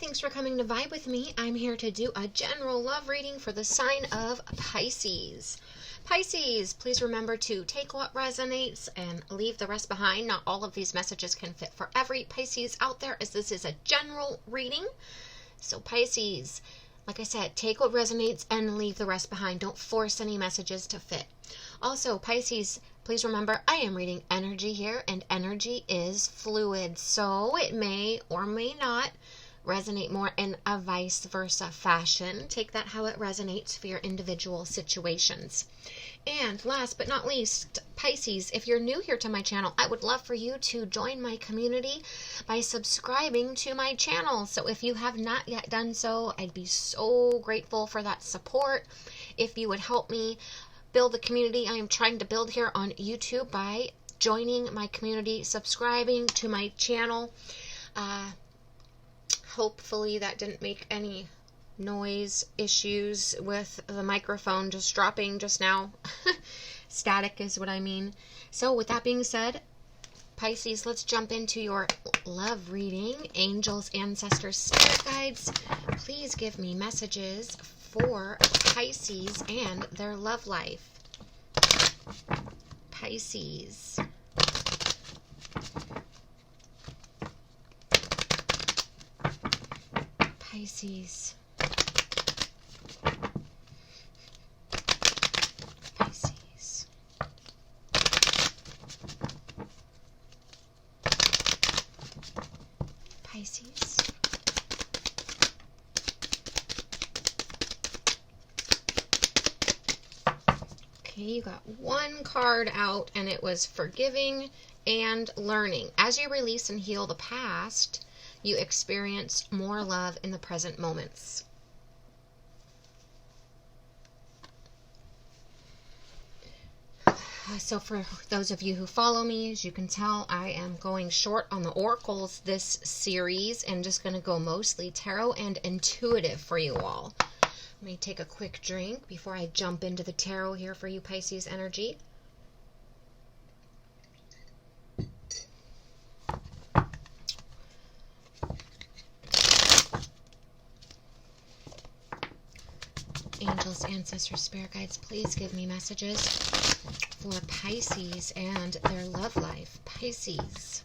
thanks for coming to vibe with me. I'm here to do a general love reading for the sign of Pisces. Pisces, please remember to take what resonates and leave the rest behind. Not all of these messages can fit for every Pisces out there, as this is a general reading. So Pisces, like I said, take what resonates and leave the rest behind. Don't force any messages to fit. Also, Pisces, please remember I am reading energy here, and energy is fluid, so it may or may not resonate more in a vice versa fashion. Take that how it resonates for your individual situations. And last but not least, Pisces, if you're new here to my channel, I would love for you to join my community by subscribing to my channel. So if you have not yet done so, I'd be so grateful for that support. If you would help me build the community I am trying to build here on YouTube by joining my community, subscribing to my channel. Hopefully that didn't make any noise issues with the microphone just dropping just now. Static is what I mean. So with that being said, Pisces, let's jump into your love reading. Angels, ancestors, spirit guides, please give me messages for Pisces and their love life. Pisces. Pisces. Pisces. Pisces. Okay, you got one card out, and it was forgiving and learning. As you release and heal the past, you experience more love in the present moments. So for those of you who follow me, as you can tell, I am going short on the oracles this series and just going to go mostly tarot and intuitive for you all. Let me take a quick drink before I jump into the tarot here for you, Pisces energy. Angels, ancestors, spirit guides, please give me messages for Pisces and their love life. Pisces.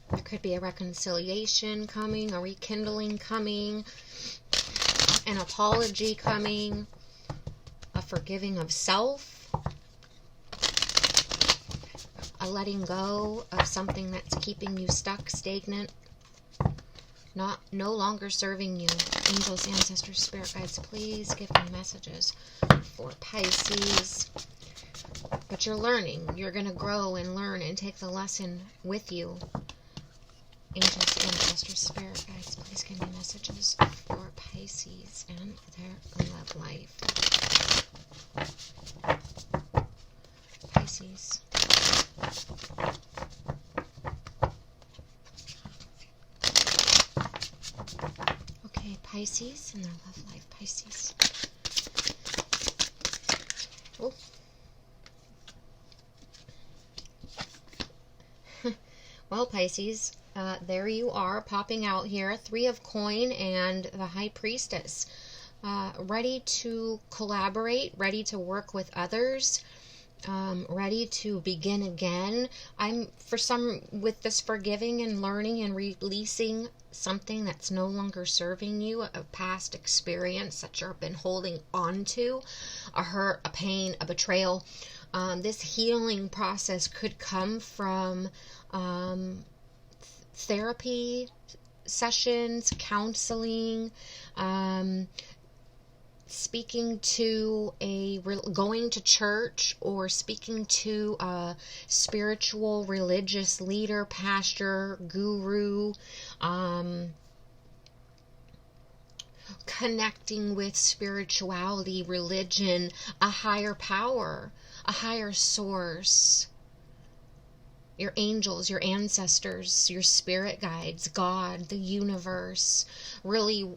There could be a reconciliation coming, a rekindling coming, an apology coming, a forgiving of self, a letting go of something that's keeping you stuck, stagnant, no longer serving you. Angels, ancestors, spirit guides, please give me messages for Pisces. But you're learning. You're going to grow and learn and take the lesson with you. Angels, ancestors, spirit guides, please give me messages for Pisces and their love life. Pisces. Okay, Pisces and their love life. Pisces. Oh. Well, Pisces, there you are popping out here. 3 of coin and the High Priestess. Ready to collaborate, ready to work with others. Ready to begin again. With this forgiving and learning and releasing something that's no longer serving you, a past experience that you've been holding on to, a hurt, a pain, a betrayal. This healing process could come from therapy sessions, counseling, speaking to going to church, or speaking to a spiritual religious leader, pastor, guru, connecting with spirituality, religion, a higher power, a higher source, your angels, your ancestors, your spirit guides, God, the universe, really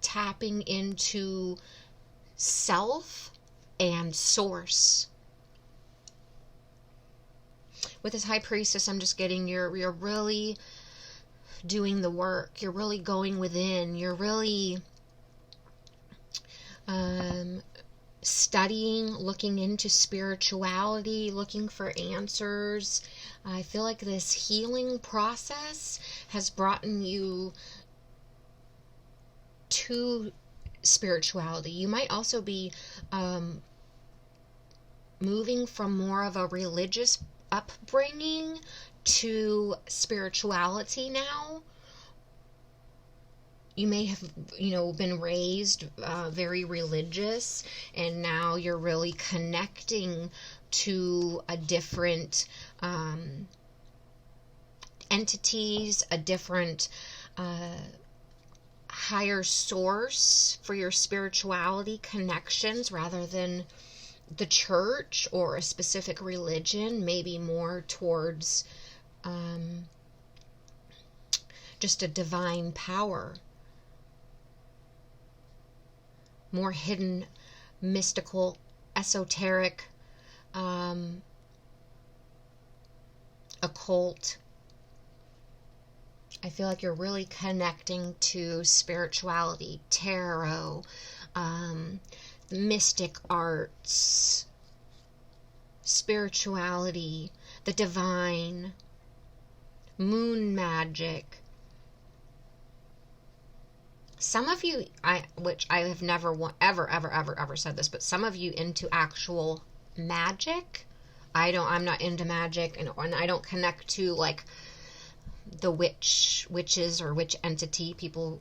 tapping into self and source. With this High Priestess, I'm just getting you're really doing the work. You're really going within. You're really studying, looking into spirituality, looking for answers. I feel like this healing process has brought you to spirituality. You might also be moving from more of a religious upbringing to spirituality now. You may have, been raised very religious, and now you're really connecting to a different entities, a different higher source for your spirituality connections, rather than the church or a specific religion, maybe more towards just a divine power. More hidden, mystical, esoteric, occult. I feel like you're really connecting to spirituality, tarot, mystic arts, spirituality, the divine, moon magic. Some of you, which I have never ever said this, but some of you into actual magic. I'm not into magic, and I don't connect to like the witches or witch entity. People,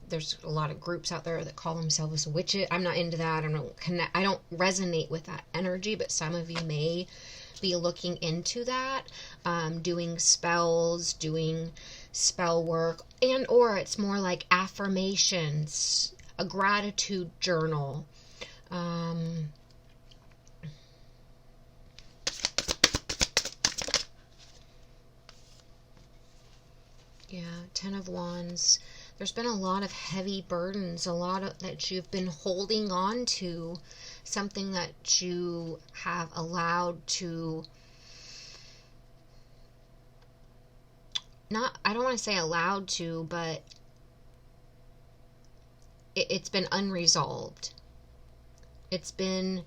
there's a lot of groups out there that call themselves witches. I'm not into that. I don't resonate with that energy, but some of you may be looking into that, doing spells, doing spell work, and or it's more like affirmations, a gratitude journal. Yeah, 10 of Wands. There's been a lot of heavy burdens, a lot of that you've been holding on to, something that you have allowed to, I don't want to say allowed to, but it's been unresolved. It's been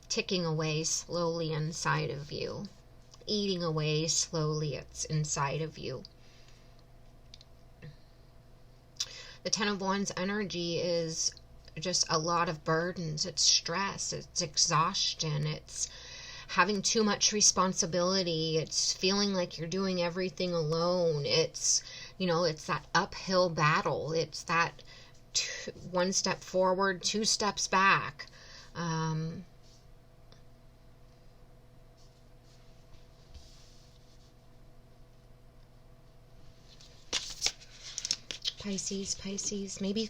ticking away slowly inside of you, eating away slowly. It's inside of you. The 10 of Wands energy is just a lot of burdens. It's stress, it's exhaustion, it's having too much responsibility, it's feeling like you're doing everything alone. It's, it's that uphill battle. It's that one step forward, two steps back. Pisces, maybe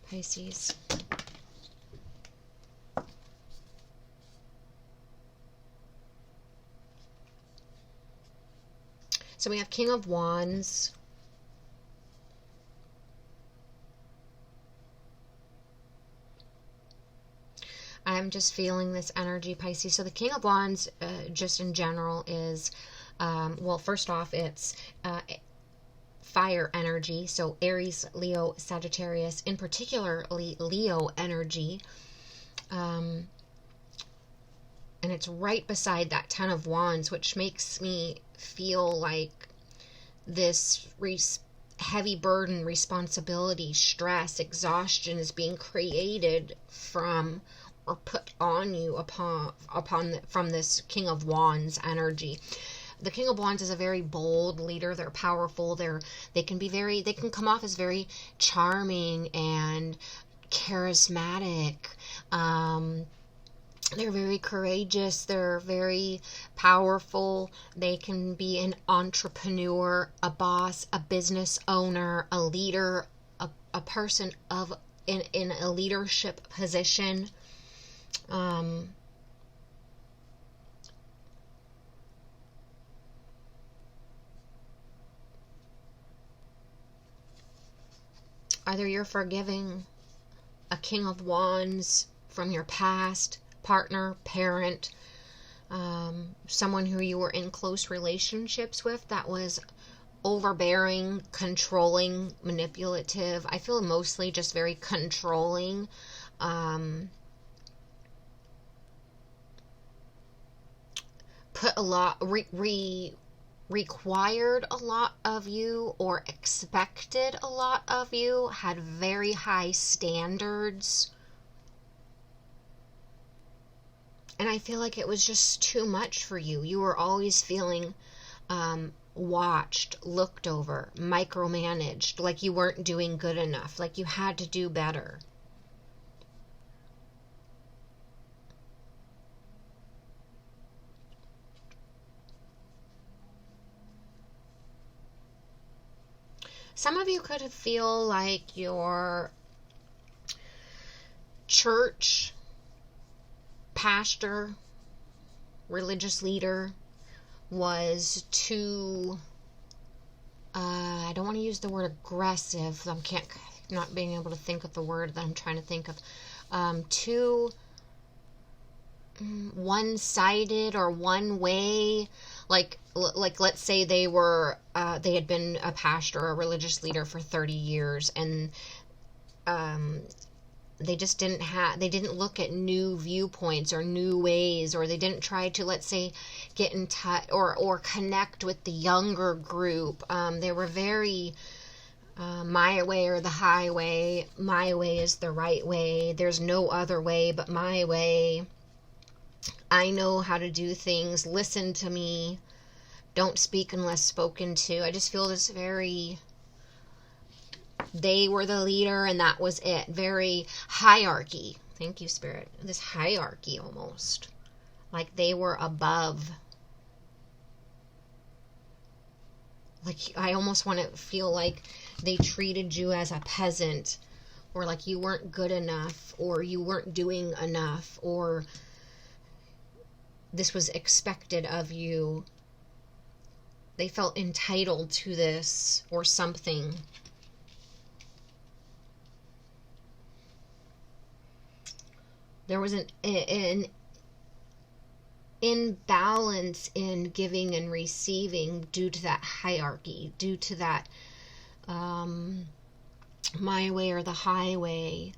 Pisces. So we have King of Wands. I'm just feeling this energy, Pisces. So the King of Wands, just in general, is, well, first off, it's fire energy. So Aries, Leo, Sagittarius, in particularly Leo energy. And it's right beside that 10 of Wands, which makes me feel like this heavy burden, responsibility, stress, exhaustion is being created from or put on you from this King of Wands energy. The King of Wands is a very bold leader. They're powerful. They can come off as very charming and charismatic. They're very courageous. They're very powerful. They can be an entrepreneur, a boss, a business owner, a leader, a person in a leadership position. Either you're forgiving a King of Wands from your past, partner, parent, someone who you were in close relationships with that was overbearing, controlling, manipulative. I feel mostly just very controlling. Put a lot, required a lot of you or expected a lot of you, had very high standards. And I feel like it was just too much for you. You were always feeling watched, looked over, micromanaged, like you weren't doing good enough, like you had to do better. Some of you could feel like your church, pastor, religious leader was too, I don't want to use the word aggressive. Not being able to think of the word that I'm trying to think of. Too one-sided or one way. Like let's say they had been a pastor or a religious leader for 30 years, and they just didn't look at new viewpoints or new ways, or they didn't try to, let's say, get in touch or connect with the younger group. They were very my way or the highway. My way is the right way. There's no other way but my way. I know how to do things. Listen to me. Don't speak unless spoken to. I just feel this very, they were the leader and that was it. Very hierarchy. Thank you, Spirit. This hierarchy almost. Like they were above. Like I almost want to feel like they treated you as a peasant, or like you weren't good enough, or you weren't doing enough, or this was expected of you. They felt entitled to this or something. There was an imbalance in giving and receiving due to that hierarchy, due to that my way or the highway.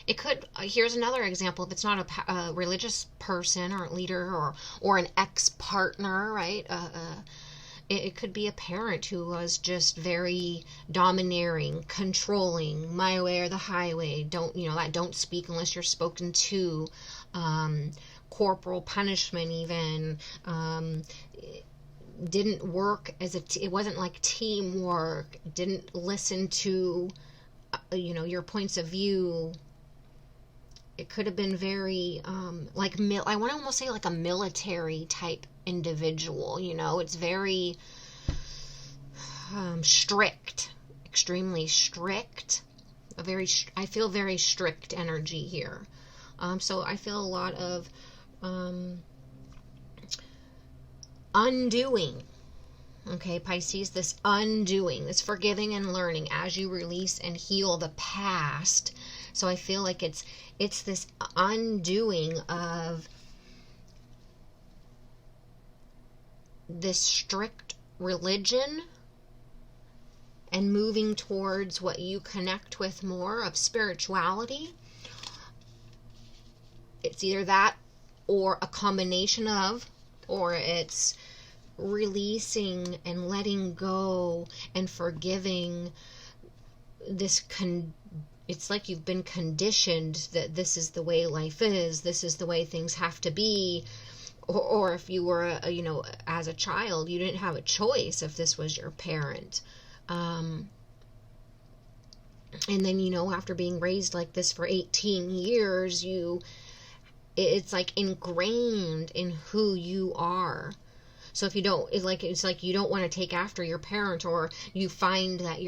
It could, here's another example. If it's not a religious person or a leader or an ex-partner, right? It could be a parent who was just very domineering, controlling, my way or the highway. Don't speak unless you're spoken to. Corporal punishment even. Didn't work as it wasn't like teamwork. Didn't listen to, your points of view. It could have been very, I want to almost say like a military type individual, it's very strict, extremely strict, I feel very strict energy here. So I feel a lot of undoing. Okay, Pisces, this undoing, this forgiving and learning as you release and heal the past. So I feel like it's this undoing of this strict religion and moving towards what you connect with more of spirituality. It's either that or a combination of, or it's releasing and letting go and forgiving this it's like you've been conditioned that this is the way life is, this is the way things have to be, or if you were as a child you didn't have a choice if this was your parent, and then after being raised like this for 18 years it's like ingrained in who you are. So if you don't, it's like you don't want to take after your parent, or you find that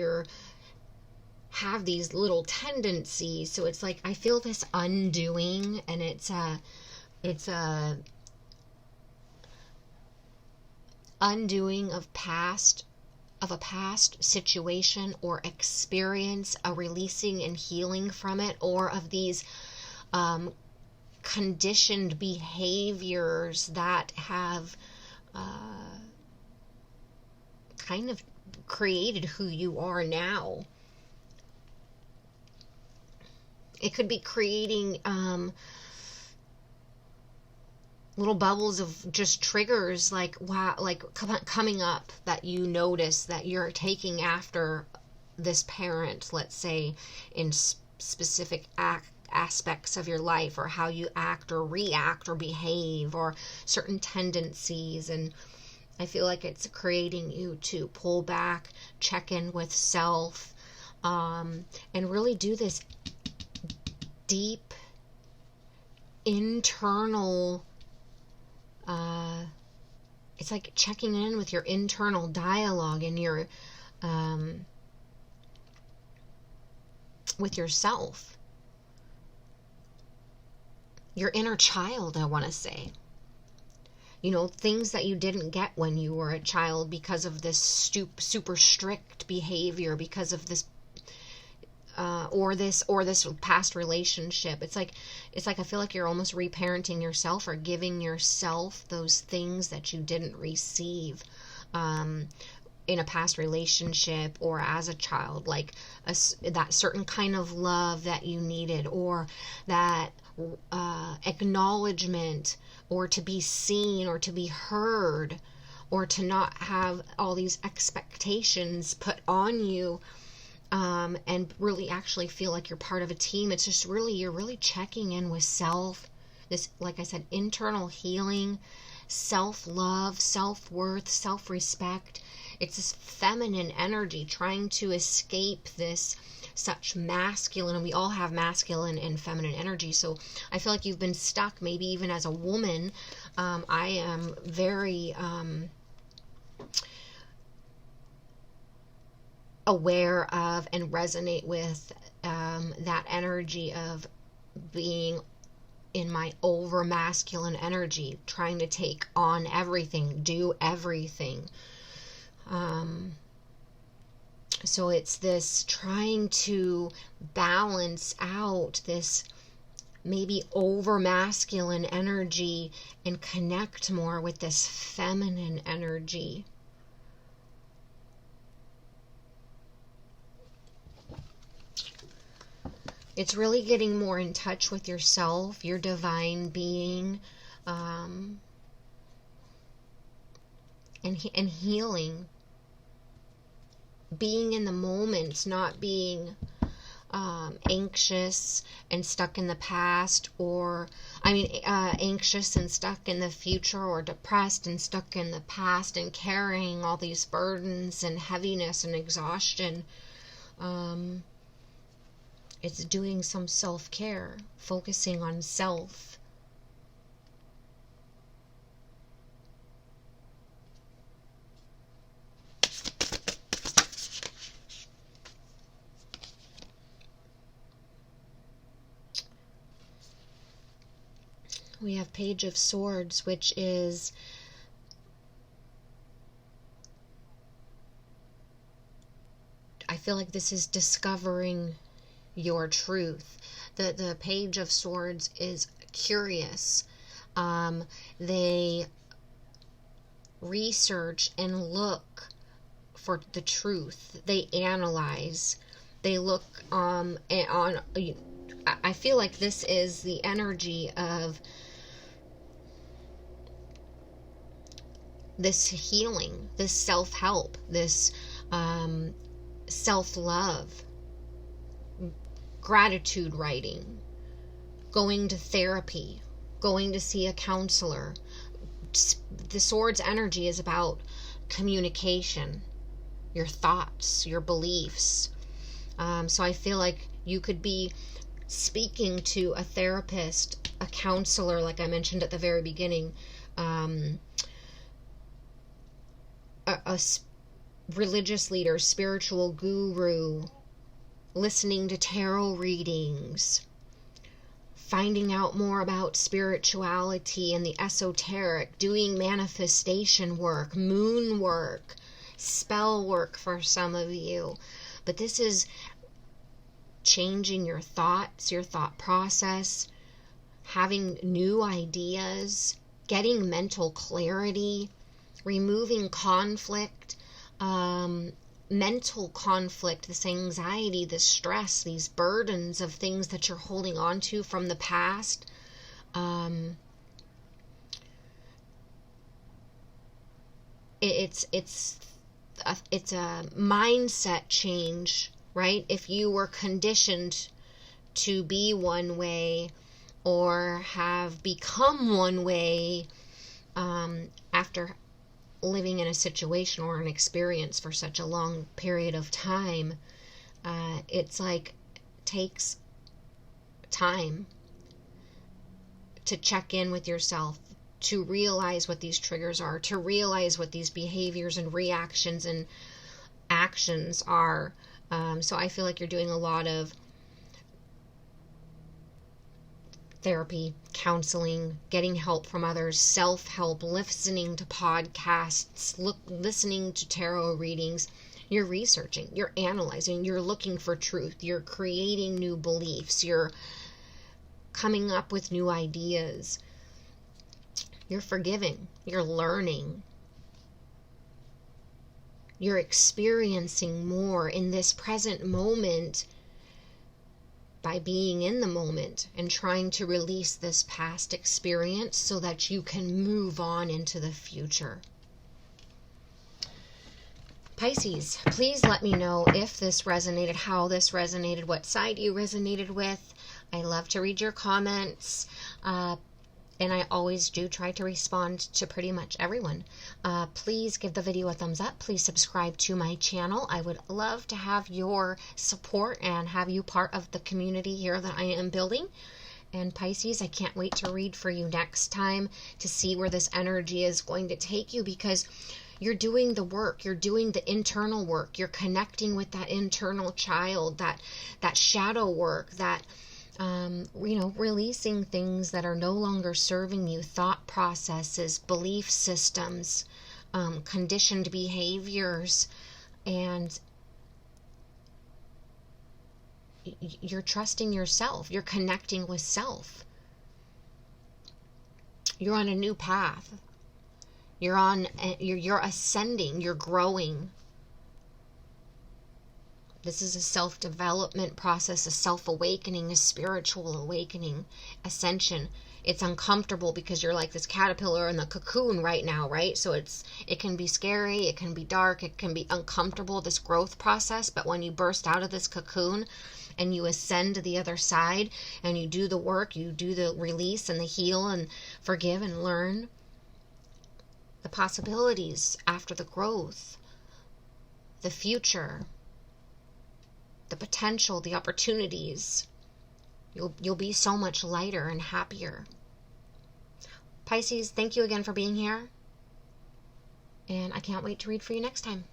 have these little tendencies. So it's like I feel this undoing, and it's a undoing of past of a past situation or experience, a releasing and healing from it, or of these conditioned behaviors that have kind of created who you are now. It could be creating little bubbles of just triggers, like wow, like coming up, that you notice that you're taking after this parent, let's say, in specific aspects of your life, or how you act or react or behave, or certain tendencies. And I feel like it's creating you to pull back, check in with self, and really do this deep internal, it's like checking in with your internal dialogue and your with yourself, your inner child, I want to say. You know, things that you didn't get when you were a child because of this super strict behavior, because of this or this past relationship. It's like I feel like you're almost reparenting yourself, or giving yourself those things that you didn't receive in a past relationship or as a child, like that certain kind of love that you needed, or that acknowledgement, or to be seen, or to be heard, or to not have all these expectations put on you, and really actually feel like you're part of a team. It's just really, you're really checking in with self. This, like I said, internal healing, self-love, self-worth, self-respect. It's this feminine energy trying to escape this such masculine, and we all have masculine and feminine energy. So I feel like you've been stuck, maybe even as a woman. I am very aware of and resonate with that energy of being in my over masculine energy, trying to take on everything, do everything. So it's this trying to balance out this maybe over masculine energy and connect more with this feminine energy. It's really getting more in touch with yourself, your divine being, and healing. Being in the moment, not being anxious and stuck in the past, or anxious and stuck in the future, or depressed and stuck in the past and carrying all these burdens and heaviness and exhaustion. It's doing some self-care, focusing on self. We have Page of Swords, which is I feel like this is discovering your truth. The Page of Swords is curious. They research and look for the truth. They analyze. They look on. I feel like this is the energy of this healing, this self-help, this self-love, gratitude writing, going to therapy, going to see a counselor. The Swords energy is about communication, your thoughts, your beliefs. So I feel like you could be speaking to a therapist, a counselor, like I mentioned at the very beginning, a religious leader, spiritual guru, listening to tarot readings, finding out more about spirituality and the esoteric, doing manifestation work, moon work, spell work for some of you. But this is changing your thoughts, your thought process, having new ideas, getting mental clarity, removing conflict, mental conflict, this anxiety, this stress, these burdens of things that you're holding on to from the past. It's a mindset change, right? If you were conditioned to be one way or have become one way after living in a situation or an experience for such a long period of time, it's like takes time to check in with yourself, to realize what these triggers are, to realize what these behaviors and reactions and actions are. So I feel like you're doing a lot of therapy, counseling, getting help from others, self-help, listening to podcasts, listening to tarot readings. You're researching, you're analyzing, you're looking for truth, you're creating new beliefs, you're coming up with new ideas, you're forgiving, you're learning, you're experiencing more in this present moment by being in the moment and trying to release this past experience so that you can move on into the future. Pisces, please let me know if this resonated, how this resonated, what side you resonated with. I love to read your comments, and I always do try to respond to pretty much everyone. Please give the video a thumbs up. Please subscribe to my channel. I would love to have your support and have you part of the community here that I am building. And Pisces, I can't wait to read for you next time to see where this energy is going to take you, because you're doing the work, you're doing the internal work, you're connecting with that internal child, that shadow work, that releasing things that are no longer serving you, thought processes, belief systems, conditioned behaviors, and you're trusting yourself, you're connecting with self. You're on a new path. You're ascending, you're growing. This is a self-development process, a self-awakening, a spiritual awakening, ascension. It's uncomfortable because you're like this caterpillar in the cocoon right now, right? So it can be scary, it can be dark, it can be uncomfortable, this growth process. But when you burst out of this cocoon and you ascend to the other side and you do the work, you do the release and the heal and forgive and learn, the possibilities after the growth, the future, the potential, the opportunities, you'll be so much lighter and happier. Pisces, thank you again for being here, and I can't wait to read for you next time.